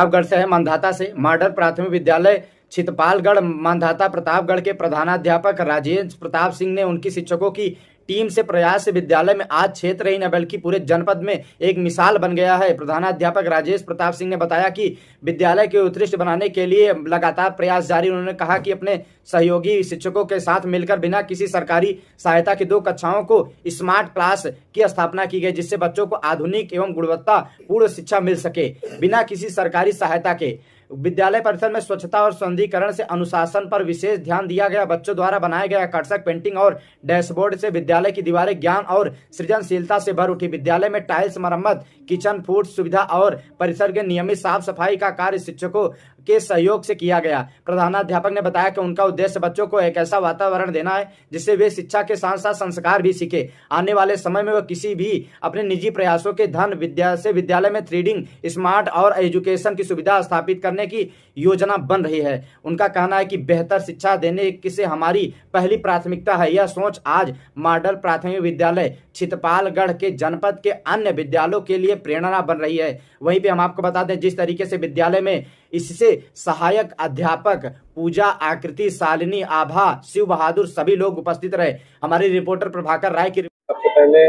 प्रतापगढ़ से है, मांधाता से। मॉडल प्राथमिक विद्यालय छितपालगढ़ मांधाता प्रतापगढ़ के प्रधानाध्यापक राजेंद्र प्रताप सिंह ने उनकी शिक्षकों की टीम से प्रयास से विद्यालय में आज क्षेत्र ही न बल्कि पूरे जनपद में एक मिसाल बन गया है। प्रधानाध्यापक राजेश प्रताप सिंह ने बताया कि विद्यालय के उत्कृष्ट बनाने के लिए लगातार प्रयास जारी। उन्होंने कहा कि अपने सहयोगी शिक्षकों के साथ मिलकर बिना किसी सरकारी सहायता की 2 कक्षाओं को स्मार्ट क्लास की स्थापना की गई, जिससे बच्चों को आधुनिक एवं गुणवत्तापूर्ण शिक्षा मिल सके बिना किसी सरकारी सहायता के। विद्यालय परिसर में स्वच्छता और सौंदर्यीकरण से अनुशासन पर विशेष ध्यान दिया गया। बच्चों द्वारा बनाए गए आकर्षक पेंटिंग और डैशबोर्ड से विद्यालय की दीवारें ज्ञान और सृजनशीलता से भर उठी। विद्यालय में टाइल्स मरम्मत, किचन, फूड सुविधा और परिसर के नियमित साफ सफाई का कार्य शिक्षकों के सहयोग से किया गया। प्रधानाध्यापक ने बताया कि उनका उद्देश्य बच्चों को एक ऐसा वातावरण देना है जिससे वे शिक्षा के साथ साथ संस्कार भी सीखे। आने वाले समय में वह किसी भी अपने निजी प्रयासों के धन विद्यालय में 3D स्मार्ट और एजुकेशन की सुविधा स्थापित करने की योजना बन रही है। उनका कहना है कि बेहतर शिक्षा देने से हमारी पहली प्राथमिकता है। यह सोच आज मॉडल प्राथमिक विद्यालय छितपालगढ़ के जनपद के अन्य विद्यालयों के लिए प्रेरणा बन रही है। वहीं पे हम आपको बता दें जिस तरीके से विद्यालय में इससे सहायक अध्यापक पूजा, आकृति, शालिनी, आभा, शिव बहादुर सभी लोग उपस्थित रहे। हमारे रिपोर्टर प्रभाकर राय की। सबसे पहले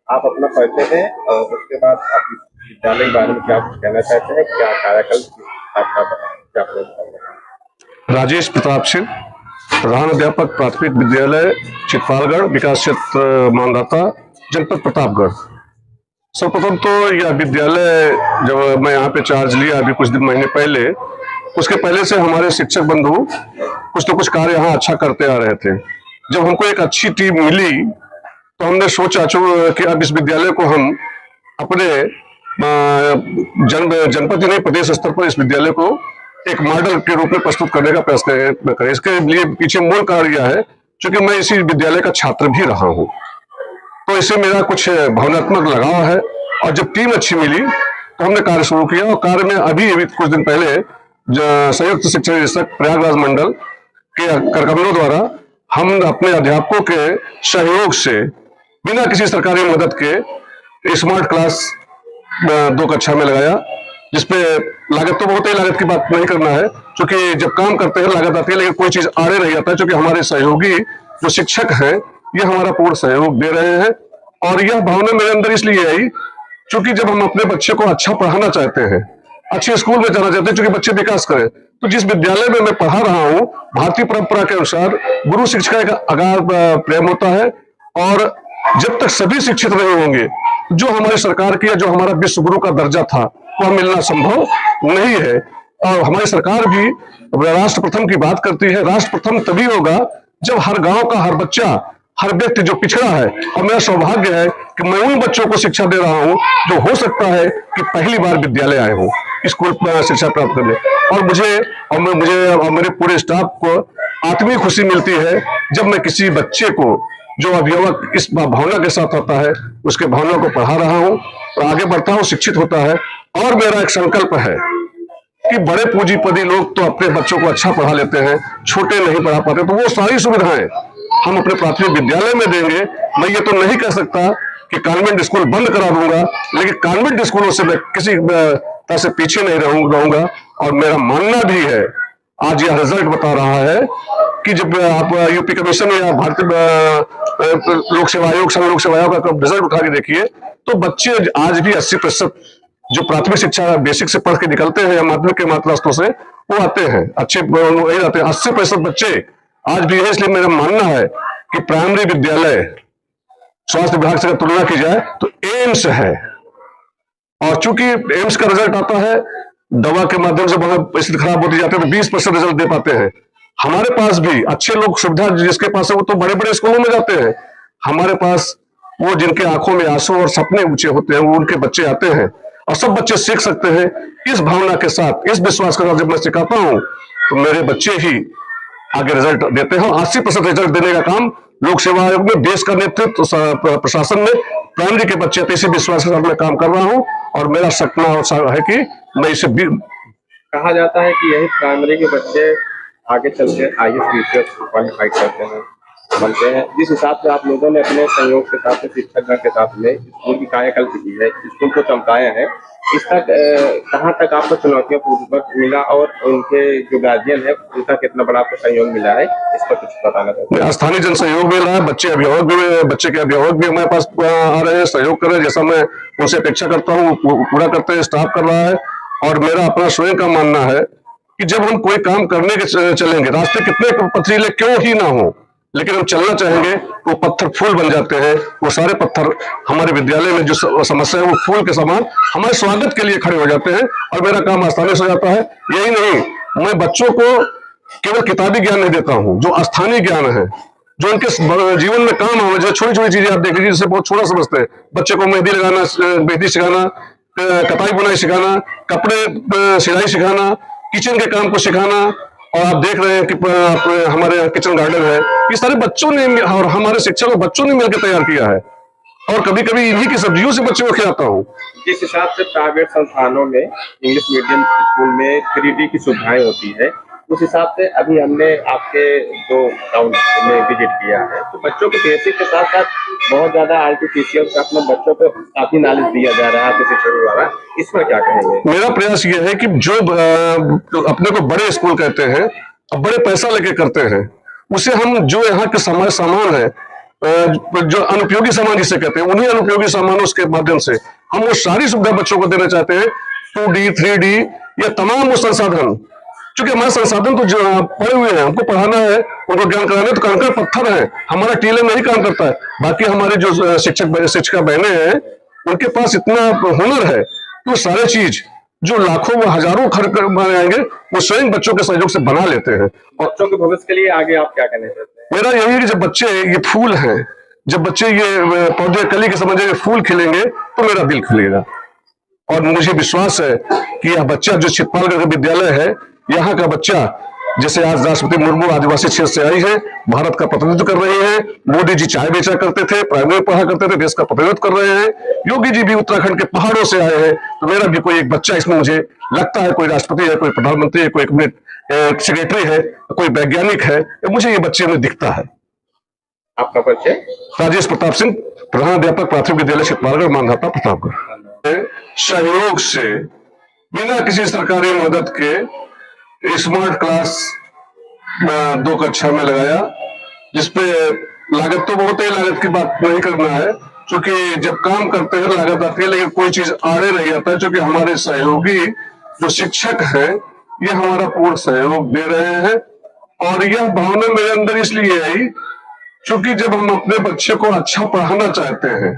आप अपना परिचय दें और उसके बाद आप विद्यालय के बारे में क्या कहना चाहते हैं, क्या कार्यक्रम क्या राजेश प्रताप सिंह, प्रधान अध्यापक प्राथमिक विद्यालय छितपालगढ़, विकास क्षेत्र मांधाता, जनपद प्रतापगढ़। सर्वप्रथम तो यह विद्यालय जब मैं यहाँ पे चार्ज लिया अभी कुछ दिन महीने पहले, उसके पहले से हमारे शिक्षक बंधु कुछ न कुछ कार्य यहाँ अच्छा करते आ रहे थे। जब हमको एक अच्छी टीम मिली तो हमने सोचा कि अब इस विद्यालय को हम अपने जनपद नहीं प्रदेश स्तर पर इस विद्यालय को एक मॉडल के रूप में प्रस्तुत करने का प्रयास करें। इसके लिए पीछे मूल कारण यह है क्योंकि मैं इसी विद्यालय का छात्र भी रहा हूँ, तो इससे मेरा कुछ भावनात्मक लगाव है। और जब टीम अच्छी मिली तो हमने कार्य शुरू किया और कार्य में अभी कुछ दिन पहले संयुक्त शिक्षा निदेशक प्रयागराज मंडल के करकमलों द्वारा हम अपने अध्यापकों के सहयोग से बिना किसी सरकारी मदद के स्मार्ट क्लास 2 कक्षा में लगाया, जिसपे लागत तो बहुत ही लागत की बात नहीं करना है क्योंकि जब काम करते हैं लागत आती है, लेकिन कोई चीज आड़े नहीं आता है क्योंकि हमारे सहयोगी जो शिक्षक हैं ये हमारा पूर्ण सहयोग दे रहे हैं। और यह भावना मेरे अंदर इसलिए आई क्योंकि जब हम अपने बच्चे को अच्छा पढ़ाना चाहते हैं, अच्छे स्कूल में जाना चाहते हैं क्योंकि बच्चे विकास करें, तो जिस विद्यालय में मैं पढ़ा रहा हूँ भारतीय परंपरा के अनुसार गुरु शिक्षा का अगाध प्रेम होता है। और जब तक सभी शिक्षित नहीं होंगे, जो हमारी सरकार की या जो हमारा विश्व गुरु का दर्जा था वह मिलना संभव नहीं है। और हमारी सरकार भी राष्ट्र प्रथम की बात करती है। राष्ट्र प्रथम तभी होगा जब हर गांव का हर बच्चा, हर व्यक्ति जो पिछड़ा है, और मेरा सौभाग्य है कि मैं उन बच्चों को शिक्षा दे रहा हूं जो हो सकता है कि पहली बार विद्यालय आए हो स्कूल शिक्षा प्राप्त करने। और मुझे और मेरे पूरे स्टाफ को आत्मीय खुशी मिलती है जब मैं किसी बच्चे को जो अभिभावक इस भावना के साथ आता है उसके भावना को पढ़ा रहा हूं और आगे बढ़ता हूं, शिक्षित होता है। और मेरा एक संकल्प है कि बड़े पूंजीपति लोग तो अपने बच्चों को अच्छा पढ़ा लेते हैं, छोटे नहीं पढ़ा पाते, तो वो सारी सुविधाएं हम अपने प्राथमिक विद्यालय में देंगे। मैं ये तो नहीं कह सकता कि कॉन्वेंट स्कूल बंद करा दूंगा, लेकिन कॉन्वेंट स्कूलों से मैं किसी तरह से पीछे नहीं रहूंगा। और मेरा मानना भी है, आज यह रिजल्ट बता रहा है कि जब आप यूपी कमीशन या भारतीय लोक सेवा आयोग, संघ लोक सेवा आयोग का रिजल्ट उठा के देखिए तो बच्चे आज भी 80% जो प्राथमिक शिक्षा बेसिक से पढ़ के निकलते हैं या माध्यमिक के मात्रास्तों से वो आते हैं, अच्छे वही आते हैं। 80% बच्चे आज भी है। इसलिए मेरा मानना है कि प्राइमरी विद्यालय स्वास्थ्य विभाग से तुलना की जाए तो एम्स है। और चूंकि एम्स का रिजल्ट आता है दवा के माध्यम से बहुत स्थिति खराब होती जाती है तो 20% रिजल्ट दे पाते हैं। हमारे पास भी अच्छे लोग सुविधा जिसके पास है वो तो बड़े बड़े स्कूलों में जाते हैं। हमारे पास वो जिनके आंखों में आंसू और सपने ऊंचे होते हैं वो उनके बच्चे आते हैं और सब बच्चे सीख सकते हैं। इस भावना के साथ, इस विश्वास के साथ जब मैं सिखाता हूं तो मेरे बच्चे ही आगे रिजल्ट देते हैं। 80% रिजल्ट देने का काम लोक सेवा आयोग में, देश का नेतृत्व प्रशासन में, प्राइमरी के बच्चे इसी विश्वास के साथ मैं काम कर रहा हूं। और मेरा सपना है कि मैं इसे भी, कहा जाता है कि यही प्राइमरी के बच्चे आगे चल के IAS क्वालिफाई करते हैं, बनते हैं। जिस हिसाब से आप लोगों ने अपने सहयोग के साथ, शिक्षकगण के साथ में स्कूल की कायाकल्प की है, स्कूल को चमकाया है, इस तक कहाँ तक आपको चुनौतियों पूर्वक मिला और उनके जो गार्जियन है उनका कितना बड़ा आपको सहयोग मिला है, इस पर कुछ बताना चाहते हैं। स्थानीय जन सहयोग मिल रहा है, बच्चे के अभिभावक भी हमारे पास आ रहे हैं, सहयोग कर रहे हैं, जैसा मैं उनसे अपेक्षा करता हूँ पूरा करते हैं, स्टाफ कर रहा है। और मेरा अपना स्वयं का मानना है कि जब हम कोई काम करने के चलेंगे, रास्ते कितने पथरीले क्यों ही ना हो, लेकिन हम चलना चाहेंगे, वो पत्थर फूल बन जाते हैं। वो सारे पत्थर हमारे विद्यालय में जो समस्या है वो फूल के समान हमारे स्वागत के लिए खड़े हो जाते हैं और मेरा काम आसानी से हो जाता है। यही नहीं, मैं बच्चों को केवल किताबी ज्ञान नहीं देता हूँ, जो स्थानीय ज्ञान है, जो उनके जीवन में काम आवे, जो छोटी छोटी चीजें आप देख लीजिए जिसे बहुत छोटा समझते हैं, बच्चे को मेहंदी लगाना, मेहंदी सिखाना, कताई बुनाई सिखाना, कपड़े सिलाई सिखाना, किचन के काम को सिखाना। और आप देख रहे हैं कि हमारे यहाँ किचन गार्डन है, ये सारे बच्चों ने और हमारे शिक्षक और बच्चों ने मिलकर तैयार किया है। और कभी कभी इन्हीं की सब्जियों से बच्चों को खिलाता हूँ। जिस हिसाब से प्राइवेट संस्थानों में, इंग्लिश मीडियम स्कूल में 3D की सुविधाएं होती है, उस हिसाब से अभी हमने आपके जो टाउन में विजिट किया है, तो बच्चों को बेसिक के साथ साथ बहुत ज्यादा आर्टिफिशियल का अपने बच्चों को काफी नॉलेज दिया जा रहा है आपके शिक्षकों द्वारा, इस पर क्या कहेंगे? मेरा प्रयास ये है कि जो अपने को बड़े स्कूल कहते हैं, बड़े पैसा लेके करते हैं, उसे हम जो यहाँ के सामान है, जो अनुपयोगी सामान जिसे कहते हैं, उन्हीं अनुपयोगी सामानों के माध्यम से हम वो सारी सुविधा बच्चों को देना चाहते हैं। 2D 3D या तमाम वो संसाधन, क्योंकि हमारे संसाधन तो जो पड़े हुए हैं, हमको पढ़ाना है, उनको ज्ञान कराना है, तो कंकड़ पत्थर है, हमारा टीएलएम नहीं काम करता है। बाकी हमारे जो शिक्षिका बहनें हैं, उनके पास इतना हुनर है कि वो सारे चीज जो लाखों व हजारों खर्च बनाएंगे, वो स्वयं बच्चों के सहयोग से बना लेते हैं। बच्चों के भविष्य के लिए आगे आप क्या कहना चाहते हैं? मेरा यही है कि जब बच्चे ये फूल हैं, जब बच्चे ये पौधे कली के समझेंगे, फूल खिलेंगे, तो मेरा दिल खिलेगा। और मुझे विश्वास है कि यह बच्चा जो छितपालगढ़ का विद्यालय है, यहाँ का बच्चा, जैसे आज राष्ट्रपति मुर्मू आदिवासी क्षेत्र से आई है, भारत का प्रतिनिधित्व कर रहे हैं, मोदी जी चाय बेचा करते थे, प्राइमरी पढ़ा करते थे, देश का प्रतिनिधित्व कर रहे हैं, योगी जी भी उत्तराखंड के पहाड़ों से आए हैं, तो मेरा भी कोई एक बच्चा इसमें, मुझे लगता है, कोई राष्ट्रपति है, कोई प्रधानमंत्री है, कोई सेक्रेटरी है, कोई वैज्ञानिक है, मुझे ये बच्चे में दिखता है। आपका परिचय? राजेश प्रताप सिंह, प्रधानाध्यापक प्राथमिक विद्यालय छितपालगढ़, मांधाता, प्रतापगढ़। सहयोग से, बिना किसी सरकारी मदद के स्मार्ट क्लास 2 कक्षा में लगाया, जिसपे लागत तो बहुत ही, लागत की बात नहीं करना है, क्योंकि जब काम करते हैं लागत आती है, लेकिन कोई चीज आड़े नहीं आता है, क्योंकि हमारे सहयोगी जो शिक्षक हैं, ये हमारा पूर्ण सहयोग दे रहे हैं। और यह भावना मेरे अंदर इसलिए आई क्योंकि जब हम अपने बच्चे को अच्छा पढ़ाना चाहते हैं,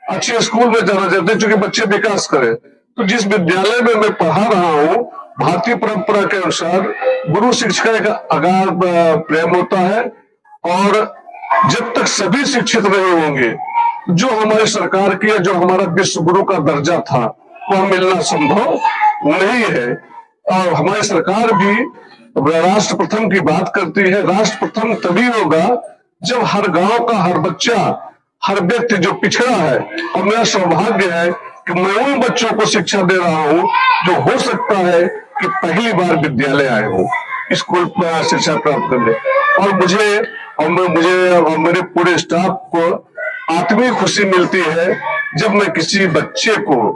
अच्छे स्कूल में जाना चाहते हैं, क्योंकि बच्चे विकास करें, तो जिस विद्यालय में मैं पढ़ा रहा हूँ, भारतीय परंपरा के अनुसार गुरु शिक्षिका का अगाध प्रेम होता है। और जब तक सभी शिक्षित नहीं होंगे, जो हमारी सरकार की, जो हमारा विश्व गुरु का दर्जा था, वह मिलना संभव नहीं है। और हमारी सरकार भी राष्ट्र प्रथम की बात करती है। राष्ट्र प्रथम तभी होगा जब हर गांव का हर बच्चा, हर व्यक्ति जो पिछड़ा है, और मेरा सौभाग्य है कि मैं उन बच्चों को शिक्षा दे रहा हूं जो हो सकता है कि पहली बार विद्यालय आए हो, स्कूल शिक्षा प्राप्त करने। और मुझे और मेरे पूरे स्टाफ को आत्मीय खुशी मिलती है जब मैं किसी बच्चे को,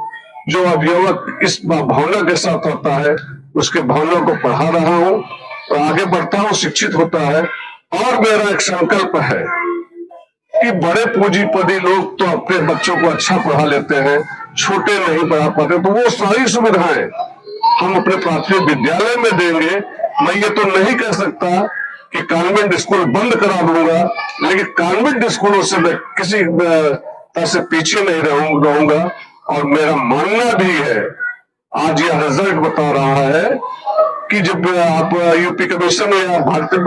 जो अभिभावक इस भावना के साथ होता है, उसके भावना को पढ़ा रहा हूं और आगे बढ़ता हूं, शिक्षित होता है। और मेरा एक संकल्प है कि बड़े पूंजीपति लोग तो अपने बच्चों को अच्छा पढ़ा लेते हैं, छोटे नहीं पढ़ा पाते, तो वो सारी सुविधाएं हम अपने प्राथमिक विद्यालय में देंगे। मैं ये तो नहीं कह सकता कि कॉन्वेंट स्कूल बंद करा दूंगा, लेकिन कॉन्वेंट स्कूलों से मैं किसी तरह से पीछे नहीं रहूंगा। और मेरा मानना भी है, आज यह रिजल्ट बता रहा है कि जब आप यूपी कमीशन या भारतीय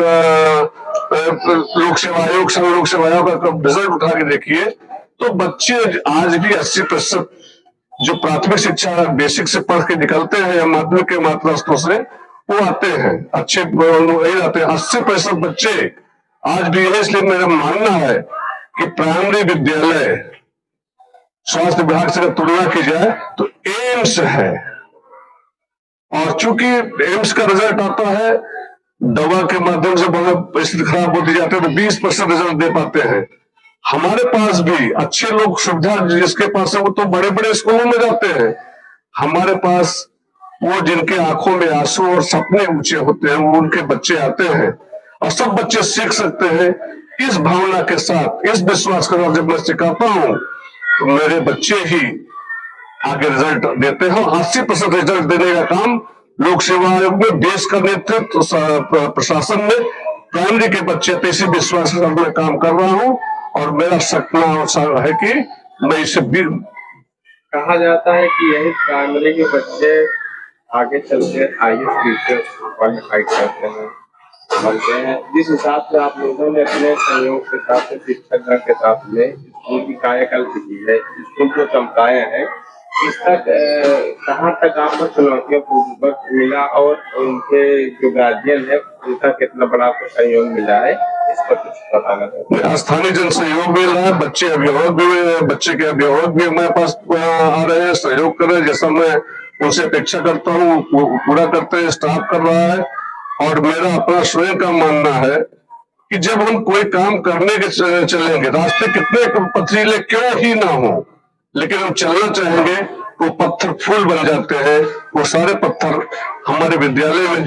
लोक सेवा आयोग, सब लोक सेवा आयोग का रिजल्ट उठा के देखिए, तो बच्चे आज भी 80% जो प्राथमिक शिक्षा बेसिक से पढ़ के निकलते हैं या माध्यमिक के मात्रास्त्रों से, वो आते हैं, अच्छे नहीं आते। 80% बच्चे आज भी है। इसलिए मेरा मानना है कि प्राइमरी विद्यालय स्वास्थ्य विभाग से अगर तुलना की जाए तो एम्स है। और चूंकि एम्स का रिजल्ट आता है दवा के माध्यम से बहुत स्थिति खराब होती जाती है तो 20% रिजल्ट दे पाते हैं। हमारे पास भी अच्छे लोग सुविधा जिसके पास है वो तो बड़े बड़े स्कूलों में जाते हैं। हमारे पास वो जिनके आंखों में आंसू और सपने ऊंचे होते हैं वो उनके बच्चे आते हैं और सब बच्चे सीख सकते हैं। इस भावना के साथ, इस विश्वास के साथ जब मैं सिखाता हूं तो मेरे बच्चे ही आगे रिजल्ट देते हैं। 80% रिजल्ट देने का काम लोक सेवा आयोग में, देश का नेतृत्व, प्रशासन में, प्राइमरी के बच्चे तो इसी विश्वास के साथ मैं काम कर रहा हूं और मेरा सपना है कि मैं इसे भी। कहा जाता है कि यही प्राइमरी के बच्चे आगे चलकर IAS टीचर क्वालिफाई करते हैं, बनते हैं। जिस हिसाब से आप लोगों ने अपने सहयोग के साथ, शिक्षक गण के साथ में स्कूल की कायाकल्प की है, स्कूल को चमकाया है, इस तक कहाँ तक आपको चुनौतियों पूर्वक मिला और उनके जो गार्जियन है उनका कितना बड़ा आपको सहयोग मिला है, इस पर कुछ बताना चाहते हैं। स्थानीय जन सहयोग मिल रहा है, बच्चे के अभिभावक भी हमारे पास आ रहे हैं, सहयोग कर रहे हैं। जैसा मैं उनसे अपेक्षा करता हूँ वो पूरा करते हैं, स्टाफ कर रहा है। और मेरा अपना स्वयं का मानना है कि जब हम कोई काम करने के चलेंगे, रास्ते कितने पथरीले क्यों ही ना हो, लेकिन हम चलना चाहेंगे वो पत्थर फूल बन जाते हैं। वो सारे पत्थर हमारे विद्यालय में